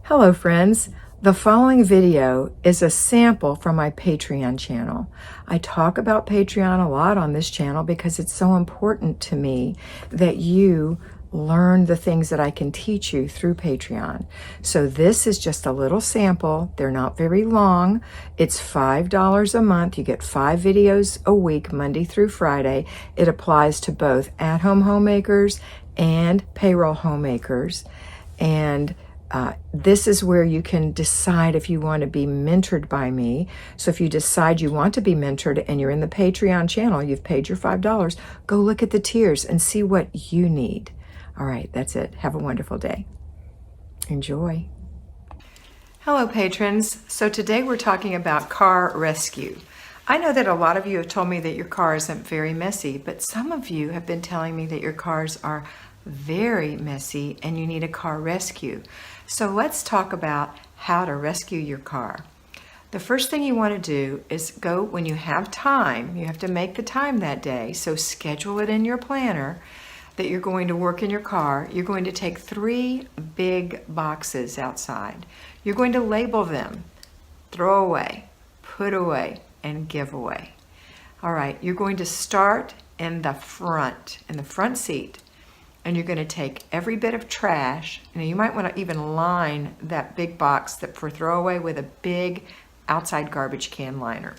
Hello friends, the following video is a sample from my Patreon channel. I talk about Patreon a lot on this channel because it's so important to me that you learn the things that I can teach you through Patreon. So this is just a little sample. They're not very long. It's $5 a month. You get 5 videos a week, Monday through Friday. It applies to both at-home homemakers and payroll homemakers. And this is where you can decide if you want to be mentored by me. So if you decide you want to be mentored and you're in the Patreon channel, you've paid your $5, go look at the tiers and see what you need. All right, that's it. Have a wonderful day. Enjoy. Hello, patrons. So today we're talking about car rescue. I know that a lot of you have told me that your car isn't very messy, but some of you have been telling me that your cars are very messy and you need a car rescue. So let's talk about how to rescue your car. The first thing you want to do is go when you have time. You have to make the time that day, so schedule it in your planner that you're going to work in your car. You're going to take 3 big boxes outside. You're going to label them: throw away, put away, and give away. All right, you're going to start in the front seat. And you're going to take every bit of trash, and you might want to even line that big box that for throwaway with a big outside garbage can liner.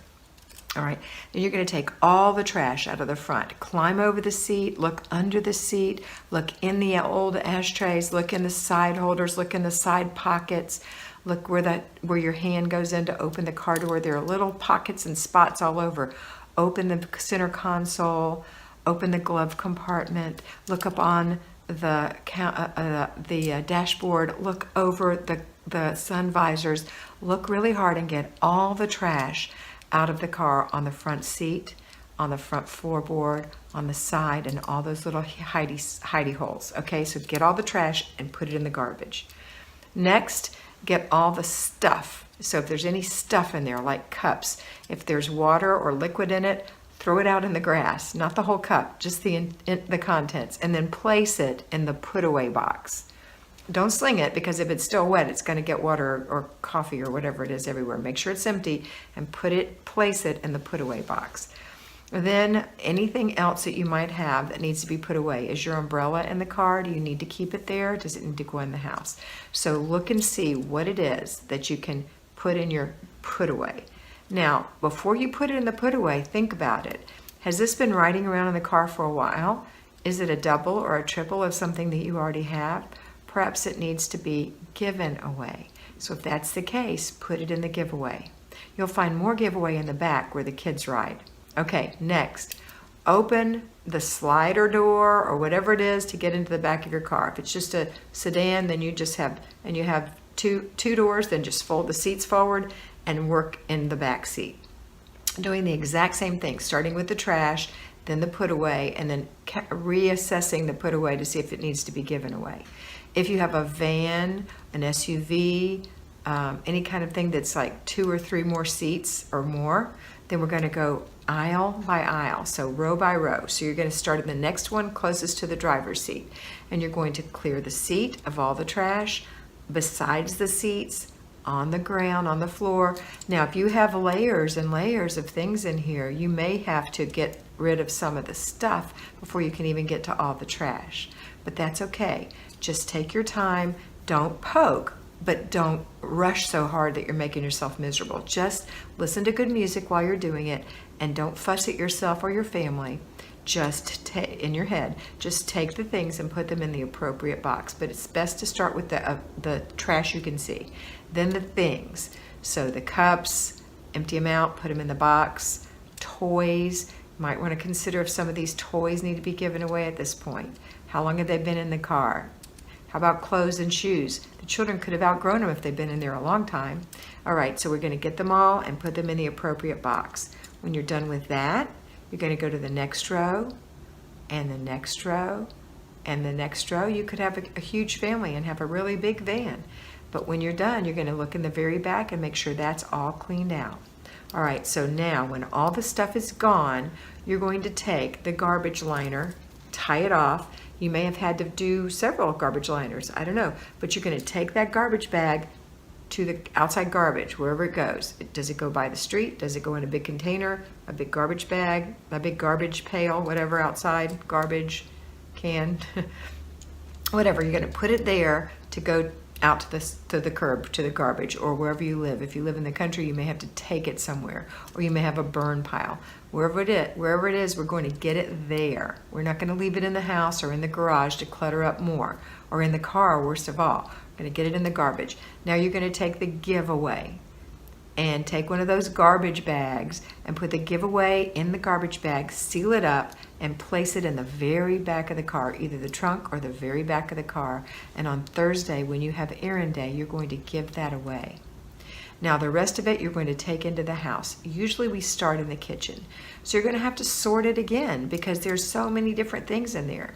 All right, then you're going to take all the trash out of the front, climb over the seat, look under the seat, look in the old ashtrays, look in the side holders, look in the side pockets, look where your hand goes in to open the car door. There are little pockets and spots all over. Open the center console. Open the glove compartment, look up on the dashboard, look over the sun visors, look really hard and get all the trash out of the car on the front seat, on the front floorboard, on the side, and all those little hidey holes. Okay, so get all the trash and put it in the garbage. Next, get all the stuff. So if there's any stuff in there, like cups, if there's water or liquid in it, throw it out in the grass, not the whole cup, just the contents, and then place it in the put away box. Don't sling it, because if it's still wet, it's going to get water or coffee or whatever it is everywhere. Make sure it's empty and place it in the put away box. Then anything else that you might have that needs to be put away. Is your umbrella in the car? Do you need to keep it there? Does it need to go in the house? So look and see what it is that you can put in your put away. Now, before you put it in the put away, think about it. Has this been riding around in the car for a while? Is it a double or a triple of something that you already have? Perhaps it needs to be given away. So if that's the case, put it in the giveaway. You'll find more giveaway in the back where the kids ride. Okay, next, open the slider door or whatever it is to get into the back of your car. If it's just a sedan, then you have two doors, then just fold the seats forward and work in the back seat. Doing the exact same thing, starting with the trash, then the put away, and then reassessing the put away to see if it needs to be given away. If you have a van, an SUV, any kind of thing that's like 2 or 3 more seats or more, then we're going to go aisle by aisle, so row by row. So you're going to start in the next one closest to the driver's seat, and you're going to clear the seat of all the trash, besides the seats, on the ground, on the floor. Now, if you have layers and layers of things in here, you may have to get rid of some of the stuff before you can even get to all the trash. But that's okay. Just take your time. Don't poke, but don't rush so hard that you're making yourself miserable. Just listen to good music while you're doing it, and don't fuss at yourself or your family. Just in your head, just take the things and put them in the appropriate box. But it's best to start with the trash you can see. Then the things. So the cups, empty them out, put them in the box. Toys, you might want to consider if some of these toys need to be given away at this point. How long have they been in the car? How about clothes and shoes? The children could have outgrown them if they've been in there a long time. All right, so we're going to get them all and put them in the appropriate box. When you're done with that, you're going to go to the next row, and the next row, and the next row. You could have a huge family and have a really big van. But when you're done, you're going to look in the very back and make sure that's all cleaned out. All right, so now when all the stuff is gone, you're going to take the garbage liner, tie it off, You may have had to do several garbage liners, I don't know, but you're gonna take that garbage bag to the outside garbage, wherever it goes. Does it go by the street? Does it go in a big container, a big garbage bag, a big garbage pail, whatever, outside, garbage can, whatever. You're gonna put it there to go out to the curb, to the garbage, or wherever you live. If you live in the country, you may have to take it somewhere, or you may have a burn pile. Wherever it is, we're going to get it there. We're not going to leave it in the house or in the garage to clutter up more, or in the car, worst of all. We're going to get it in the garbage. Now you're going to take the giveaway and take one of those garbage bags and put the giveaway in the garbage bag, seal it up, and place it in the very back of the car, either the trunk or the very back of the car. And on Thursday, when you have errand day, you're going to give that away. Now the rest of it you're going to take into the house. Usually we start in the kitchen. So you're going to have to sort it again because there's so many different things in there.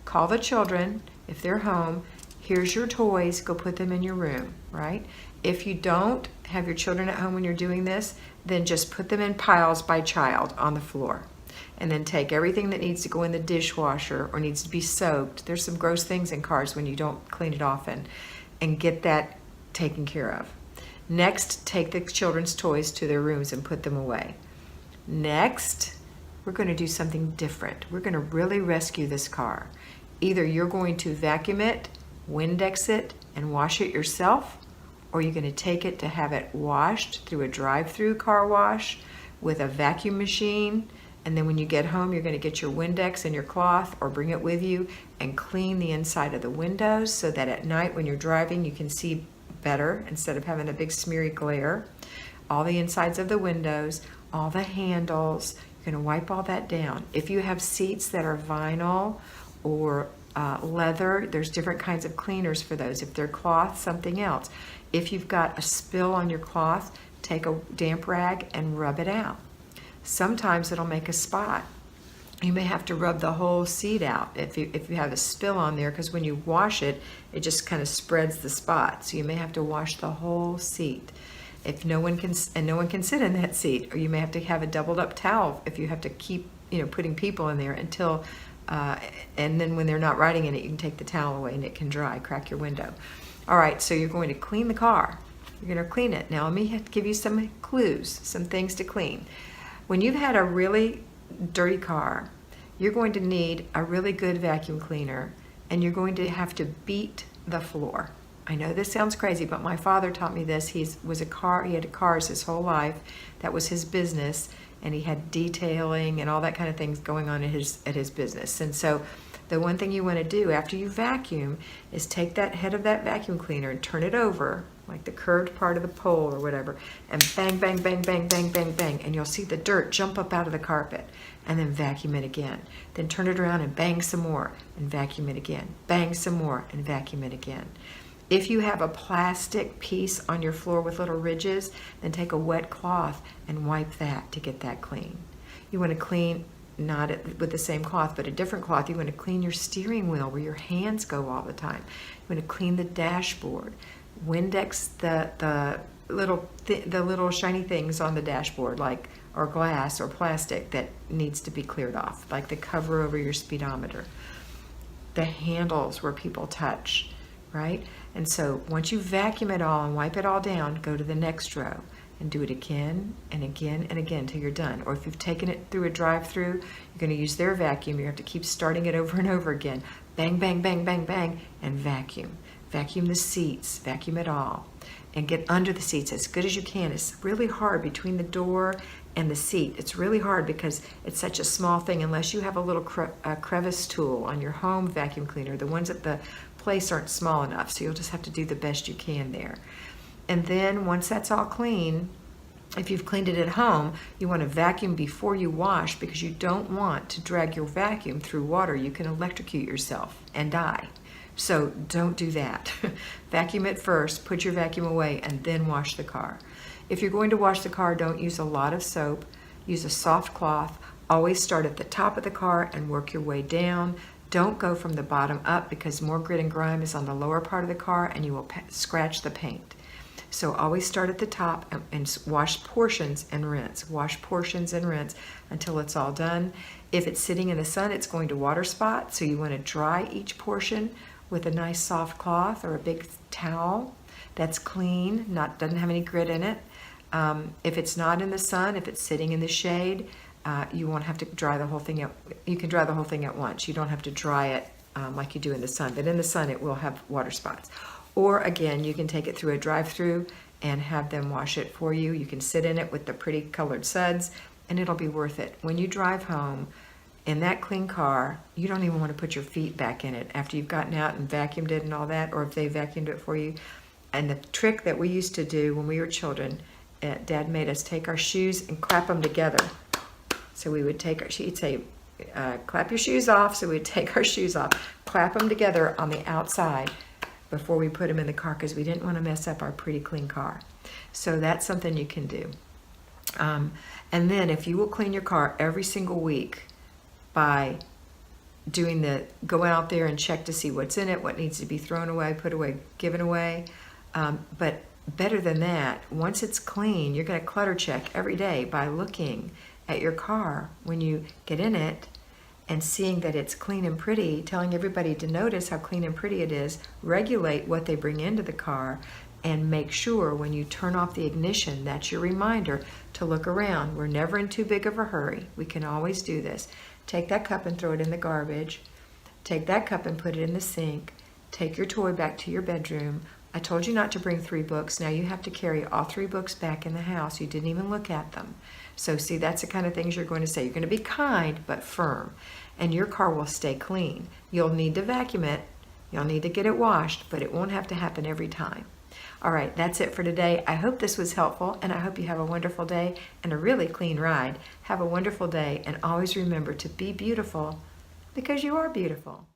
Call the children if they're home. Here's your toys, go put them in your room, right? If you don't have your children at home when you're doing this, then just put them in piles by child on the floor. And then take everything that needs to go in the dishwasher or needs to be soaked. There's some gross things in cars when you don't clean it often, and get that taken care of. Next, take the children's toys to their rooms and put them away. Next, we're going to do something different. We're going to really rescue this car. Either you're going to vacuum it, Windex it, and wash it yourself, or you're going to take it to have it washed through a drive-through car wash with a vacuum machine. And then when you get home, you're going to get your Windex and your cloth, or bring it with you, and clean the inside of the windows so that at night when you're driving, you can see better instead of having a big smeary glare. All the insides of the windows, all the handles, you're going to wipe all that down. If you have seats that are vinyl or leather, there's different kinds of cleaners for those. If they're cloth, something else. If you've got a spill on your cloth, take a damp rag and rub it out. Sometimes it'll make a spot. You may have to rub the whole seat out if you have a spill on there, because when you wash it, it just kind of spreads the spot. So you may have to wash the whole seat. If no one can sit in that seat, or you may have to have a doubled up towel if you have to keep putting people in there until and then when they're not riding in it, you can take the towel away and it can dry. Crack your window. All right, so you're going to clean the car. You're going to clean it. Now let me give you some clues, some things to clean. When you've had a really dirty car, you're going to need a really good vacuum cleaner, and you're going to have to beat the floor. I know this sounds crazy, but my father taught me this. He had cars his whole life. That was his business, and he had detailing and all that kind of things going on at his business. And so the one thing you want to do after you vacuum is take that head of that vacuum cleaner and turn it over, like the curved part of the pole or whatever, and bang, bang, bang, bang, bang, bang, bang, and you'll see the dirt jump up out of the carpet, and then vacuum it again. Then turn it around and bang some more, and vacuum it again. Bang some more, and vacuum it again. If you have a plastic piece on your floor with little ridges, then take a wet cloth and wipe that to get that clean. You want to clean, not with the same cloth, but a different cloth. You want to clean your steering wheel where your hands go all the time. You want to clean the dashboard. Windex the little shiny things on the dashboard, like or glass or plastic that needs to be cleared off, like the cover over your speedometer, the handles where people touch, right? And so once you vacuum it all and wipe it all down, go to the next row and do it again and again and again till you're done. Or if you've taken it through a drive-through, you're going to use their vacuum. You have to keep starting it over and over again. Bang, bang, bang, bang, bang, and vacuum. Vacuum the seats, vacuum it all, and get under the seats as good as you can. It's really hard between the door and the seat. It's really hard because it's such a small thing, unless you have a little crevice tool on your home vacuum cleaner. The ones at the place aren't small enough, so you'll just have to do the best you can there. And then once that's all clean, if you've cleaned it at home, you want to vacuum before you wash, because you don't want to drag your vacuum through water. You can electrocute yourself and die. So don't do that. Vacuum it first, put your vacuum away, and then wash the car. If you're going to wash the car, don't use a lot of soap. Use a soft cloth. Always start at the top of the car and work your way down. Don't go from the bottom up, because more grit and grime is on the lower part of the car and you will scratch the paint. So always start at the top and wash portions and rinse. Wash portions and rinse until it's all done. If it's sitting in the sun, it's going to water spot, so you want to dry each portion with a nice soft cloth or a big towel that's clean, doesn't have any grit in it. If it's not in the sun, if it's sitting in the shade, you won't have to dry the whole thing out. You can dry the whole thing at once. You don't have to dry it like you do in the sun, but in the sun it will have water spots. Or again, you can take it through a drive-through and have them wash it for you. You can sit in it with the pretty colored suds and it'll be worth it. When you drive home in that clean car, you don't even want to put your feet back in it after you've gotten out and vacuumed it and all that, or if they vacuumed it for you. And the trick that we used to do when we were children, Dad made us take our shoes and clap them together. So we would he'd say, clap your shoes off. So we'd take our shoes off, clap them together on the outside before we put them in the car, because we didn't want to mess up our pretty clean car. So that's something you can do. And then if you will clean your car every single week by go out there and check to see what's in it, what needs to be thrown away, put away, given away. But better than that, once it's clean, you're going to clutter check every day by looking at your car when you get in it and seeing that it's clean and pretty, telling everybody to notice how clean and pretty it is, regulate what they bring into the car, and make sure when you turn off the ignition, that's your reminder to look around. We're never in too big of a hurry. We can always do this. Take that cup and throw it in the garbage. Take that cup and put it in the sink. Take your toy back to your bedroom. I told you not to bring 3 books. Now you have to carry all 3 books back in the house. You didn't even look at them. So see, that's the kind of things you're going to say. You're going to be kind but firm, and your car will stay clean. You'll need to vacuum it. You'll need to get it washed, but it won't have to happen every time. All right, that's it for today. I hope this was helpful, and I hope you have a wonderful day and a really clean ride. Have a wonderful day, and always remember to be beautiful, because you are beautiful.